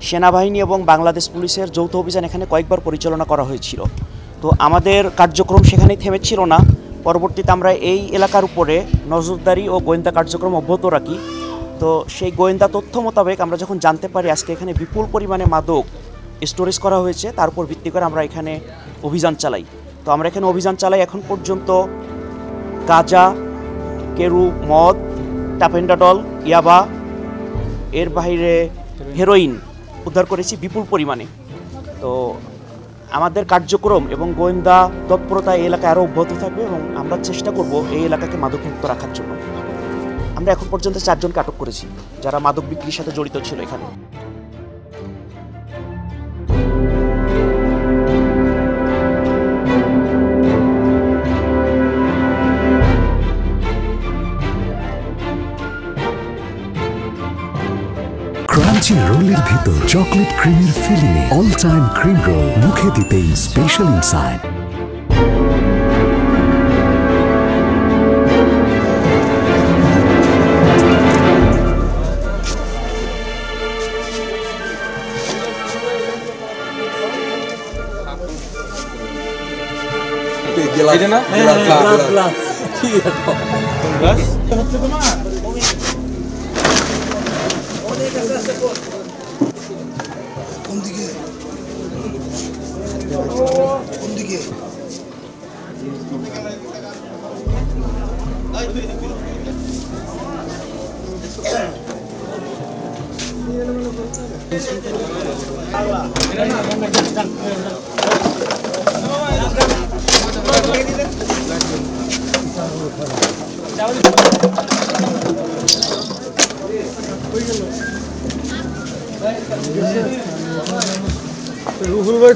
সেনাবাহিনী এবং বাংলাদেশ পুলিশের যৌথ অভিযান এখানে কয়েকবার পরিচালনা করা হয়েছিল। তো আমাদের কার্যক্রম সেখানেই থেমেছিল না। পরবর্তীতে আমরা এই এলাকার উপরে নজরদারি ও গোয়েন্দা কার্যক্রম অব্যাহত রাখি। তো সেই গোয়েন্দা তথ্য মোতাবেক আমরা যখন জানতে পারি আজকে এখানে বিপুল পরিমাণে মাদক স্টোরেজ করা হয়েছে, তার উপর ভিত্তি করে আমরা এখানে অভিযান চালাই। তো আমরা এখানে অভিযান চালাই, এখন পর্যন্ত গাঁজা, কেরু, মদ, টাপেন্ডাডল, ইয়াবা, এর বাইরে হেরোইন উদ্ধার করেছি বিপুল পরিমাণে। তো আমাদের কার্যক্রম এবং গোয়েন্দা তৎপরতা এই এলাকায় আরও অব্যাহত থাকবে এবং আমরা চেষ্টা করব এই এলাকাকে মাদকমুক্ত রাখার জন্য। আমরা এখন পর্যন্ত 4 জনকে আটক করেছি যারা মাদক বিক্রির সাথে জড়িত ছিল এখানে। ক্রাঞ্চি রোলের ভিতর চকলেট ক্রিমের ফিলিং এ অল টাইম ক্রিম রোল, মুখে দিতেই স্পেশাল ইনসাইড। রুহুল ভাই